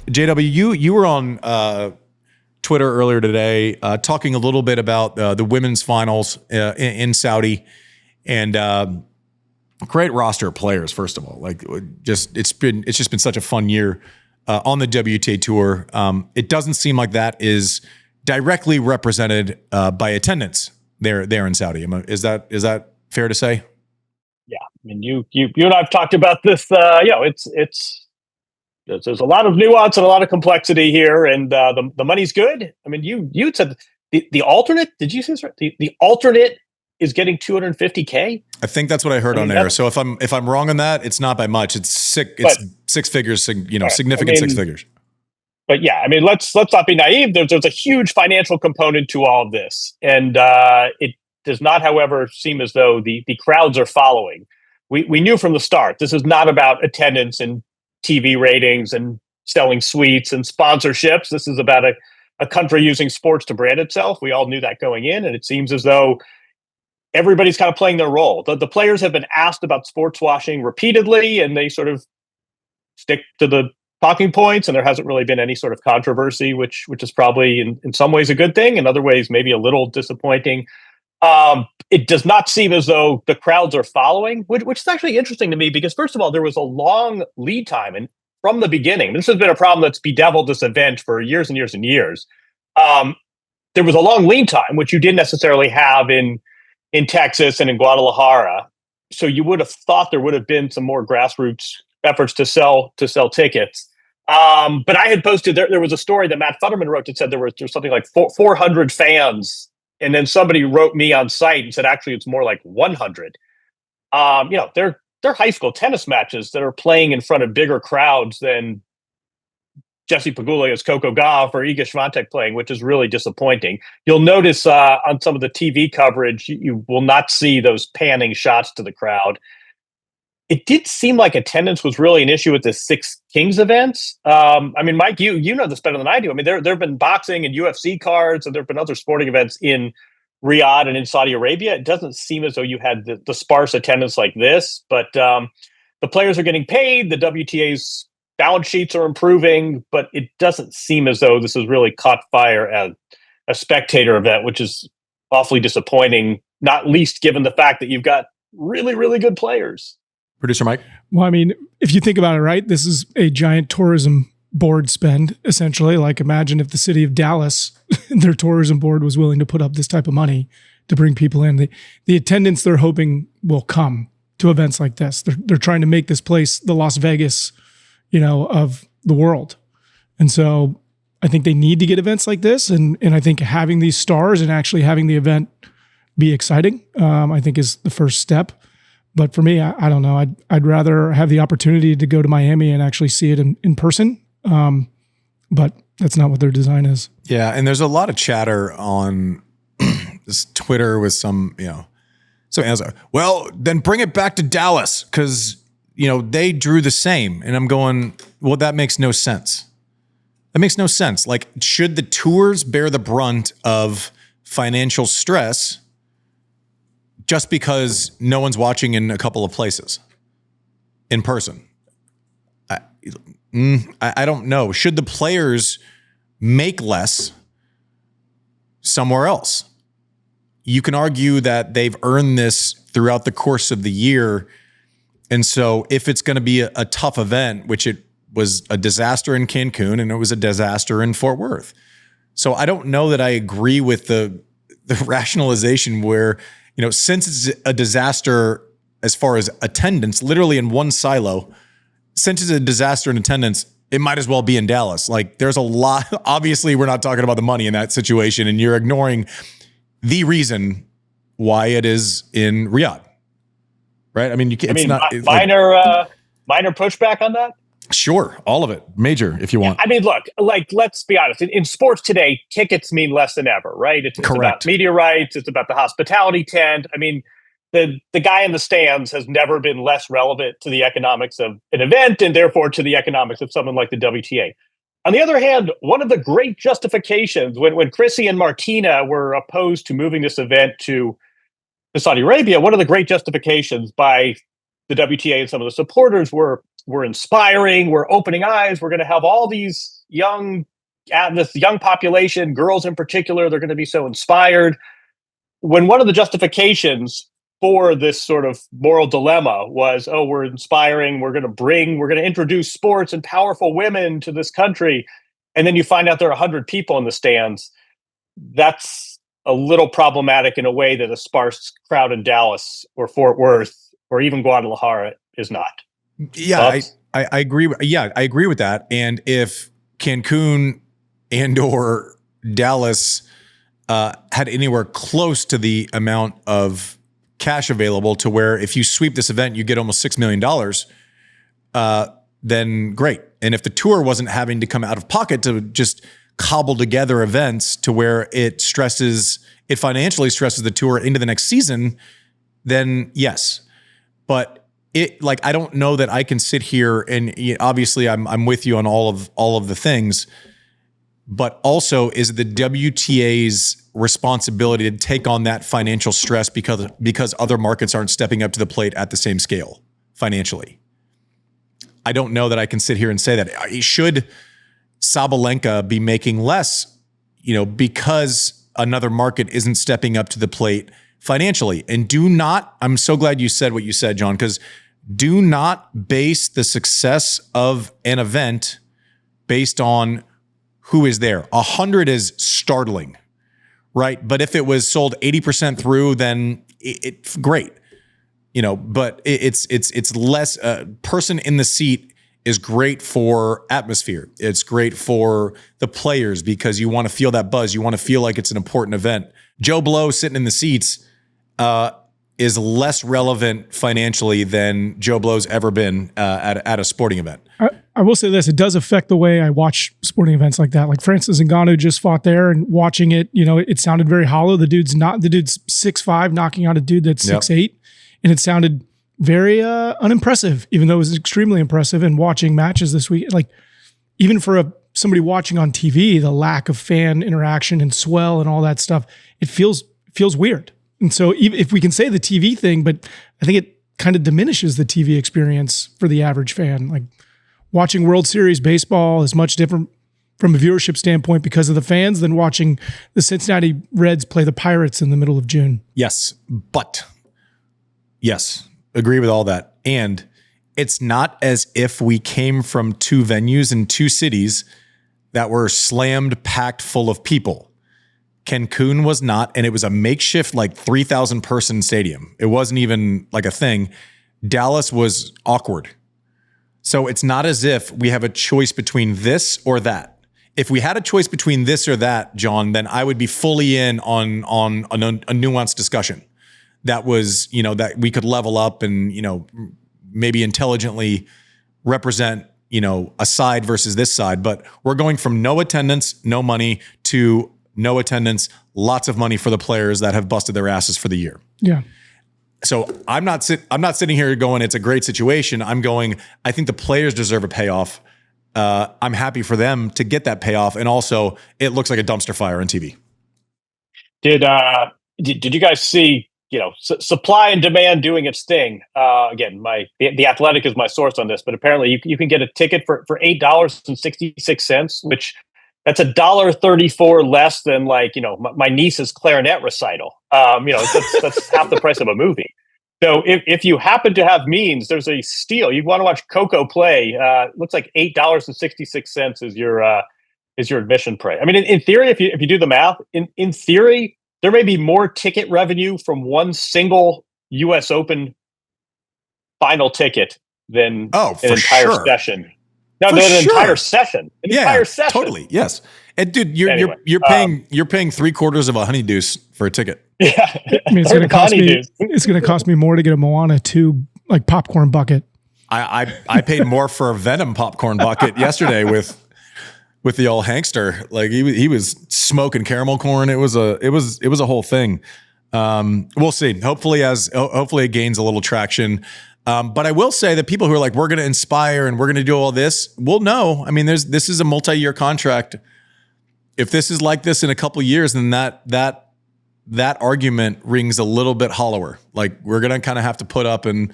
JW, you were on Twitter earlier today talking a little bit about the women's finals in Saudi, and great roster of players. First of all, like it's just been such a fun year on the WTA tour. It doesn't seem like that is directly represented by attendance there in Saudi. Is that fair to say? Yeah, I mean, you and I've talked about this. There's a lot of nuance and a lot of complexity here, and the money's good. I mean, you said the alternate. Did you say this right? The alternate is getting $250K. I think that's what I heard on air. So if I'm wrong on that, it's not by much. It's six figures. Significant six figures. But yeah, I mean, let's not be naive. There's a huge financial component to all of this, and it does not, however, seem as though the crowds are following. We knew from the start this is not about attendance and TV ratings and selling suites and sponsorships. This is about a country using sports to brand itself. We all knew that going in, and it seems as though everybody's kind of playing their role. The players have been asked about sports washing repeatedly, and they sort of stick to the talking points, and there hasn't really been any sort of controversy, which is probably in some ways a good thing, in other ways maybe a little disappointing. It does not seem as though the crowds are following, which is actually interesting to me because, first of all, there was a long lead time. And from the beginning, this has been a problem that's bedeviled this event for years and years and years. There was a long lead time, which you didn't necessarily have in Texas and in Guadalajara. So you would have thought there would have been some more grassroots efforts to sell tickets. But I had posted, there was a story that Matt Futterman wrote that said there was something like 400 fans. And then somebody wrote me on site and said, actually, it's more like 100. They're high school tennis matches that are playing in front of bigger crowds than Jesse Pagulia's Coco Gauff or Iga Swiatek playing, which is really disappointing. You'll notice on some of the TV coverage, you will not see those panning shots to the crowd. It did seem like attendance was really an issue at the Six Kings events. I mean, Mike, you know this better than I do. I mean, there have been boxing and UFC cards, and there have been other sporting events in Riyadh and in Saudi Arabia. It doesn't seem as though you had the sparse attendance like this, but the players are getting paid. The WTA's balance sheets are improving, but it doesn't seem as though this has really caught fire as a spectator event, which is awfully disappointing, not least given the fact that you've got really, really good players. Producer Mike? Well, I mean, if you think about it, right, this is a giant tourism board spend, essentially. Like, imagine if the city of Dallas, their tourism board was willing to put up this type of money to bring people in. The attendance they're hoping will come to events like this. They're trying to make this place the Las Vegas, of the world. And so I think they need to get events like this. And I think having these stars and actually having the event be exciting, I think is the first step. But for me, I don't know. I'd rather have the opportunity to go to Miami and actually see it in person. But that's not what their design is. Yeah, and there's a lot of chatter on this Twitter with some, so well, then bring it back to Dallas because, they drew the same. And I'm going, well, that makes no sense. That makes no sense. Like, should the tours bear the brunt of financial stress just because no one's watching in a couple of places in person? I don't know. Should the players make less somewhere else? You can argue that they've earned this throughout the course of the year. And so if it's going to be a tough event, which it was a disaster in Cancun and it was a disaster in Fort Worth. So I don't know that I agree with the rationalization where, since it's a disaster as far as attendance, literally in one silo, since it's a disaster in attendance, it might as well be in Dallas. Like, there's a lot. Obviously, we're not talking about the money in that situation, and you're ignoring the reason why it is in Riyadh, right? I mean, minor pushback on that. Sure, all of it, major if you want. I mean, look, let's be honest. In sports today, tickets mean less than ever, right? It's about media rights. It's about the hospitality tent. I mean, the guy in the stands has never been less relevant to the economics of an event and therefore to the economics of someone like the WTA. On the other hand, one of the great justifications when Chrissy and Martina were opposed to moving this event to Saudi Arabia, one of the great justifications by the WTA and some of the supporters were we're inspiring, we're opening eyes, we're going to have all these this young population, girls in particular, they're going to be so inspired. When one of the justifications for this sort of moral dilemma was, oh, we're inspiring, we're going to introduce sports and powerful women to this country, and then you find out there are 100 people in the stands, that's a little problematic in a way that a sparse crowd in Dallas or Fort Worth or even Guadalajara is not. Yeah, I agree. Yeah, I agree with that. And if Cancun and or Dallas had anywhere close to the amount of cash available to where if you sweep this event, you get almost $6 million, then great. And if the tour wasn't having to come out of pocket to just cobble together events to where it financially stresses the tour into the next season, then yes. But I don't know that I can sit here and obviously I'm with you on all of the things, but also is it the WTA's responsibility to take on that financial stress because other markets aren't stepping up to the plate at the same scale financially? I don't know that I can sit here and say that. Should Sabalenka be making less, because another market isn't stepping up to the plate financially? And I'm so glad you said what you said, John, because do not base the success of an event based on who is there. 100 is startling, right? But if it was sold 80% through, then it's great. But it's less. Person in the seat is great for atmosphere. It's great for the players because you want to feel that buzz. You want to feel like it's an important event. Joe Blow sitting in the seats is less relevant financially than Joe Blow's ever been at a sporting event. I will say this, it does affect the way I watch sporting events like that. Like Francis Ngannou just fought there, and watching it, it sounded very hollow. The dude's 6'5", knocking out a dude that's 6'8", and it sounded very unimpressive, even though it was extremely impressive. And watching matches this week, like even for somebody watching on TV, the lack of fan interaction and swell and all that stuff, it feels weird. And so even if we can say the TV thing, but I think it kind of diminishes the TV experience for the average fan. Like watching World Series baseball is much different from a viewership standpoint because of the fans than watching the Cincinnati Reds play the Pirates in the middle of June. Yes, agree with all that. And it's not as if we came from two venues in two cities that were slammed, packed full of people. Cancun was not, and it was a makeshift 3,000 person stadium. It wasn't even like a thing. Dallas was awkward. So it's not as if we have a choice between this or that. If we had a choice between this or that, John, then I would be fully in on a nuanced discussion that was, that we could level up and, maybe intelligently represent, a side versus this side. But we're going from no attendance, no money to no attendance, lots of money for the players that have busted their asses for the year. Yeah. So I'm not sitting here going, it's a great situation. I'm going, I think the players deserve a payoff. I'm happy for them to get that payoff. And also it looks like a dumpster fire on TV. Did you guys see, supply and demand doing its thing? Again, the Athletic is my source on this, but apparently you can get a ticket for $8.66, which that's $1.34 less than my niece's clarinet recital. That's half the price of a movie. So if you happen to have means, there's a steal. You want to watch Coco play? Looks like $8.66 is your admission price. I mean, in theory, if you do the math, in theory, there may be more ticket revenue from one single U.S. Open final ticket than an entire session. No, an entire session. Entire session. Totally. Yes. And dude, you're paying $3/4 of a honeydeuce for a ticket. Yeah. I mean, it's going to cost me more to get a Moana 2 popcorn bucket. I paid more for a Venom popcorn bucket yesterday with the old Hankster. He was smoking caramel corn. It was a whole thing. We'll see. Hopefully it gains a little traction. But I will say that people who are like, we're going to inspire and we're going to do all this, well, no. I mean, this is a multi-year contract. If this is like this in a couple of years, then that argument rings a little bit hollower. We're going to kind of have to put up and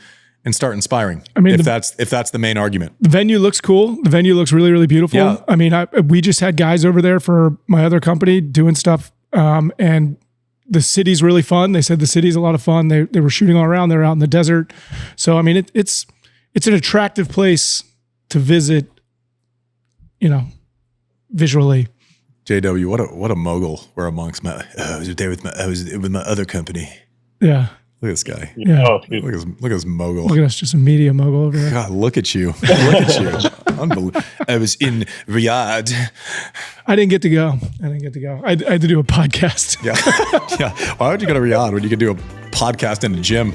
and start inspiring. I mean, if that's the main argument. The venue looks cool. The venue looks really, really beautiful. Yeah. I mean, we just had guys over there for my other company doing stuff, and the city's really fun. They said the city's a lot of fun. They were shooting all around. They're out in the desert. So, I mean, it's an attractive place to visit, visually. JW, what a mogul. We're amongst I was there with my other company. Yeah. Look at this guy. Yeah. Oh, Look at this mogul. Look at us, just a media mogul over there. God, look at you. Look at you. Unbelievable. I was in Riyadh. I didn't get to go. I had to do a podcast. Yeah. Yeah. Why would you go to Riyadh when you could do a podcast in a gym?